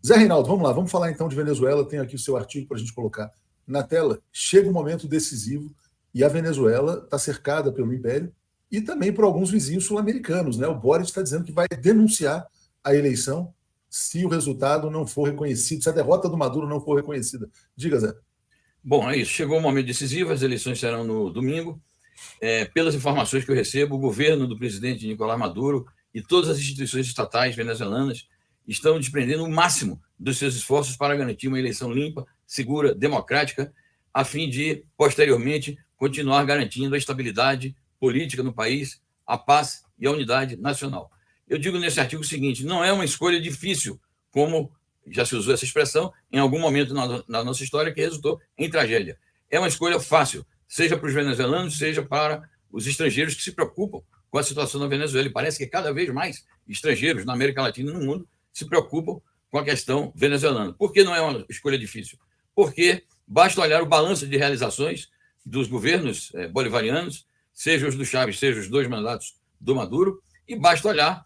Zé Reinaldo, vamos lá, vamos falar então de Venezuela. Tem aqui o seu artigo para a gente colocar na tela. Chega um momento decisivo e a Venezuela está cercada pelo Império e também por alguns vizinhos sul-americanos, né? O Boric está dizendo que vai denunciar a eleição se o resultado não for reconhecido, se a derrota do Maduro não for reconhecida. Diga, Zé. Bom, é isso. Chegou o momento decisivo, as eleições serão no domingo. Pelas informações que eu recebo, o governo do presidente Nicolás Maduro e todas as instituições estatais venezuelanas estão desprendendo o máximo dos seus esforços para garantir uma eleição limpa, segura, democrática, a fim de, posteriormente, continuar garantindo a estabilidade política no país, a paz e a unidade nacional. Eu digo nesse artigo o seguinte: não é uma escolha difícil, como já se usou essa expressão em algum momento na nossa história, que resultou em tragédia. É uma escolha fácil, seja para os venezuelanos, seja para os estrangeiros que se preocupam com a situação na Venezuela. E parece que cada vez mais estrangeiros na América Latina e no mundo se preocupam com a questão venezuelana. Por que não é uma escolha difícil? Porque basta olhar o balanço de realizações dos governos bolivarianos, seja os do Chávez, seja os 2 mandatos do Maduro, e basta olhar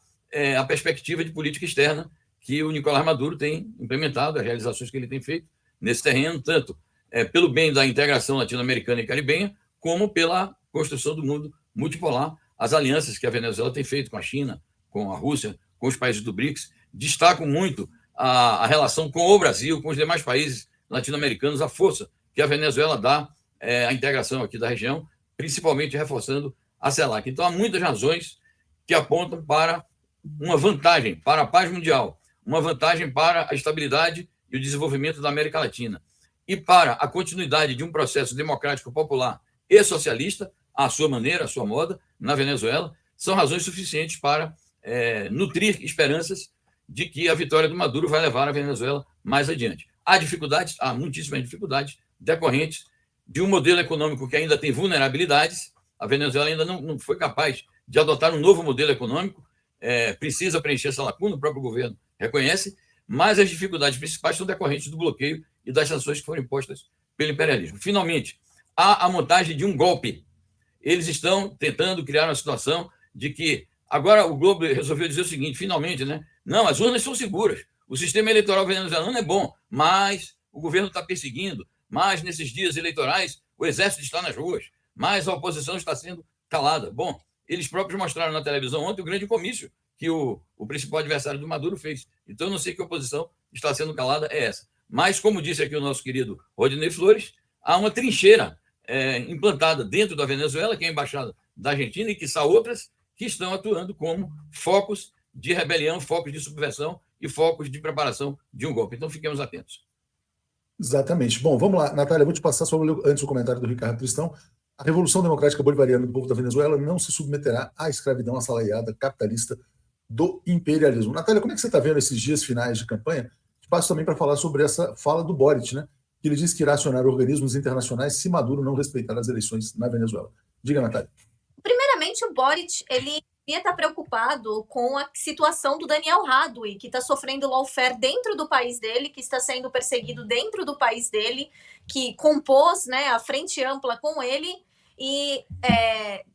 a perspectiva de política externa que o Nicolás Maduro tem implementado, as realizações que ele tem feito nesse terreno, tanto pelo bem da integração latino-americana e caribenha, como pela construção do mundo multipolar, as alianças que a Venezuela tem feito com a China, com a Rússia, com os países do BRICS, destacam muito a relação com o Brasil, com os demais países latino-americanos, a força que a Venezuela dá à integração aqui da região, principalmente reforçando a CELAC. Então, há muitas razões que apontam para uma vantagem para a paz mundial, uma vantagem para a estabilidade e o desenvolvimento da América Latina e para a continuidade de um processo democrático popular e socialista, à sua maneira, à sua moda, na Venezuela, são razões suficientes para nutrir esperanças de que a vitória do Maduro vai levar a Venezuela mais adiante. Há dificuldades, há muitíssimas dificuldades decorrentes de um modelo econômico que ainda tem vulnerabilidades. A Venezuela ainda não foi capaz de adotar um novo modelo econômico, precisa preencher essa lacuna, o próprio governo reconhece, mas as dificuldades principais são decorrentes do bloqueio e das sanções que foram impostas pelo imperialismo. Finalmente, há a montagem de um golpe. Eles estão tentando criar uma situação de que agora o Globo resolveu dizer o seguinte, finalmente, né? Não, as urnas são seguras, o sistema eleitoral venezuelano é bom, mas o governo está perseguindo, mas nesses dias eleitorais o exército está nas ruas, mas a oposição está sendo calada. Bom, eles próprios mostraram na televisão ontem o grande comício que o principal adversário do Maduro fez. Então, eu não sei que oposição está sendo calada é essa. Mas, como disse aqui o nosso querido Rodinei Flores, há uma trincheira implantada dentro da Venezuela, que é a embaixada da Argentina, e quiçá outras que estão atuando como focos de rebelião, focos de subversão e focos de preparação de um golpe. Então, fiquemos atentos. Exatamente. Bom, vamos lá, Natália, vou te passar antes o comentário do Ricardo Tristão. A Revolução Democrática Bolivariana do povo da Venezuela não se submeterá à escravidão assalariada capitalista do imperialismo. Natália, como é que você está vendo esses dias finais de campanha? Passo também para falar sobre essa fala do Boric, né? Que ele disse que irá acionar organismos internacionais se Maduro não respeitar as eleições na Venezuela. Diga, Natália. Primeiramente, o Boric, ele devia estar preocupado com a situação do Daniel Radui, que está sofrendo lawfare dentro do país dele, que está sendo perseguido dentro do país dele, que compôs, né, a frente ampla com ele, e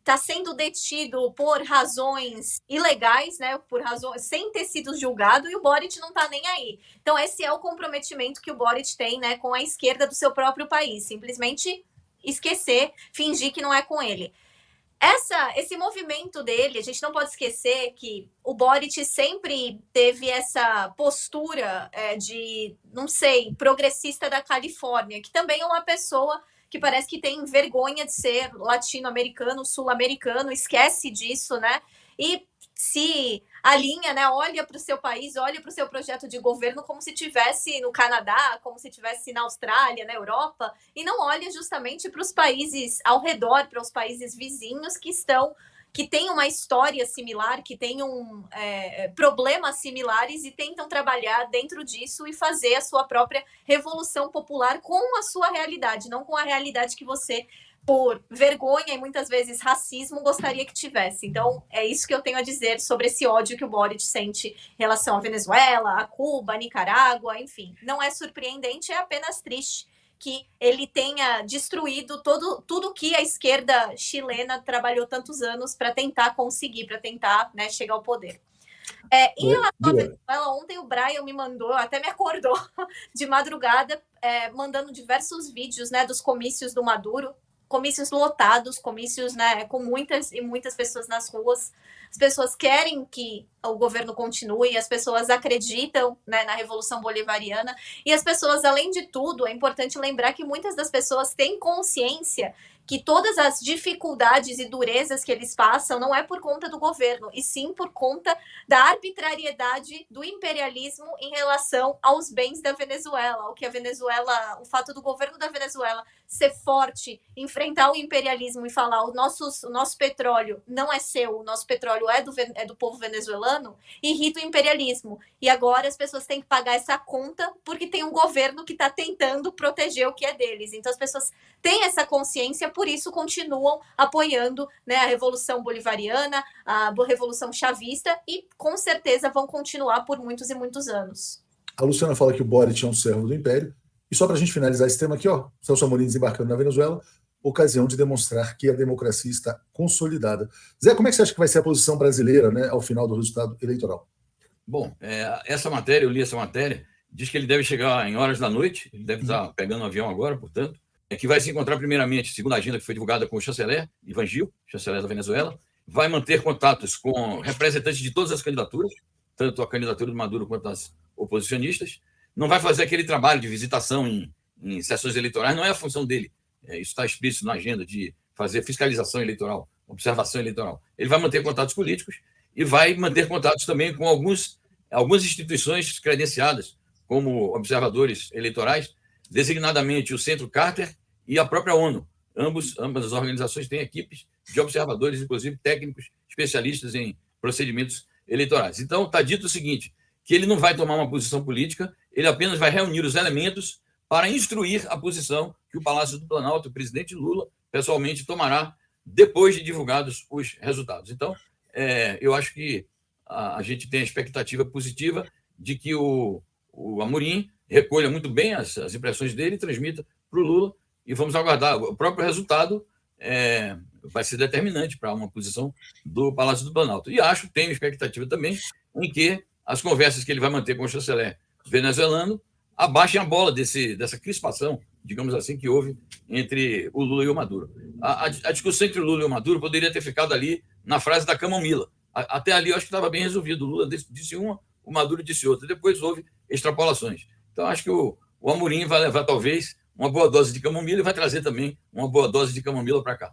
está sendo detido por razões ilegais, né, por razões sem ter sido julgado, e o Boric não está nem aí. Então, esse é o comprometimento que o Boric tem, né, com a esquerda do seu próprio país, simplesmente esquecer, fingir que não é com ele. Esse movimento dele, a gente não pode esquecer que o Boric sempre teve essa postura de, não sei, progressista da Califórnia, que também é uma pessoa que parece que tem vergonha de ser latino-americano, sul-americano, esquece disso, né? E se alinha, né? Olha para o seu país, olha para o seu projeto de governo como se estivesse no Canadá, como se estivesse na Austrália, na Europa, e não olha justamente para os países ao redor, para os países vizinhos que têm uma história similar, que têm problemas similares e tentam trabalhar dentro disso e fazer a sua própria revolução popular com a sua realidade, não com a realidade que você, por vergonha e muitas vezes racismo, gostaria que tivesse. Então, é isso que eu tenho a dizer sobre esse ódio que o Boric sente em relação à Venezuela, a Cuba, a Nicarágua, enfim. Não é surpreendente, é apenas triste que ele tenha destruído tudo que a esquerda chilena trabalhou tantos anos para tentar conseguir, para tentar, né, chegar ao poder. Em relação à Venezuela, ontem o Brian me mandou, até me acordou de madrugada, mandando diversos vídeos, né, dos comícios do Maduro, comícios lotados, comícios, né, com muitas e muitas pessoas nas ruas. As pessoas querem que o governo continue, as pessoas acreditam, né, na Revolução Bolivariana, e as pessoas, além de tudo, é importante lembrar que muitas das pessoas têm consciência que todas as dificuldades e durezas que eles passam não é por conta do governo, e sim por conta da arbitrariedade do imperialismo em relação aos bens da Venezuela. O fato do governo da Venezuela ser forte, enfrentar o imperialismo e falar o nosso petróleo não é seu, o nosso petróleo é do povo venezuelano, irrita o imperialismo. E agora as pessoas têm que pagar essa conta porque tem um governo que está tentando proteger o que é deles. Então as pessoas têm essa consciência, por isso continuam apoiando, né, a Revolução Bolivariana, a Revolução Chavista, e com certeza vão continuar por muitos e muitos anos. A Luciana fala que o Boric é um servo do Império. E só para a gente finalizar esse tema aqui, ó, Celso Amorim desembarcando na Venezuela, ocasião de demonstrar que a democracia está consolidada. Zé, como é que você acha que vai ser a posição brasileira, né, ao final do resultado eleitoral? Bom, essa matéria, eu li essa matéria, diz que ele deve chegar em horas da noite, ele deve estar pegando um avião agora, portanto, que vai se encontrar primeiramente, segundo a agenda que foi divulgada com o chanceler, Ivan Gil, chanceler da Venezuela, vai manter contatos com representantes de todas as candidaturas, tanto a candidatura do Maduro quanto as oposicionistas. Não vai fazer aquele trabalho de visitação em sessões eleitorais, não é a função dele. Isso está explícito na agenda de fazer fiscalização eleitoral, observação eleitoral. Ele vai manter contatos políticos e vai manter contatos também com algumas instituições credenciadas como observadores eleitorais, designadamente o Centro Carter e a própria ONU. Ambas as organizações têm equipes de observadores, inclusive técnicos especialistas em procedimentos eleitorais. Então, está dito o seguinte, que ele não vai tomar uma posição política, ele apenas vai reunir os elementos para instruir a posição que o Palácio do Planalto, o presidente Lula, pessoalmente tomará depois de divulgados os resultados. Então, eu acho que a gente tem a expectativa positiva de que o Amorim recolha muito bem as impressões dele e transmita para o Lula, e vamos aguardar. O próprio resultado vai ser determinante para uma posição do Palácio do Planalto. E tenho expectativa também em que as conversas que ele vai manter com o chanceler venezuelano abaixem a bola dessa crispação, digamos assim, que houve entre o Lula e o Maduro. A discussão entre o Lula e o Maduro poderia ter ficado ali na frase da camomila. Até ali eu acho que estava bem resolvido. O Lula disse uma, o Maduro disse outra. Depois houve extrapolações. Então acho que o Amorim vai levar talvez uma boa dose de camomila e vai trazer também uma boa dose de camomila para cá.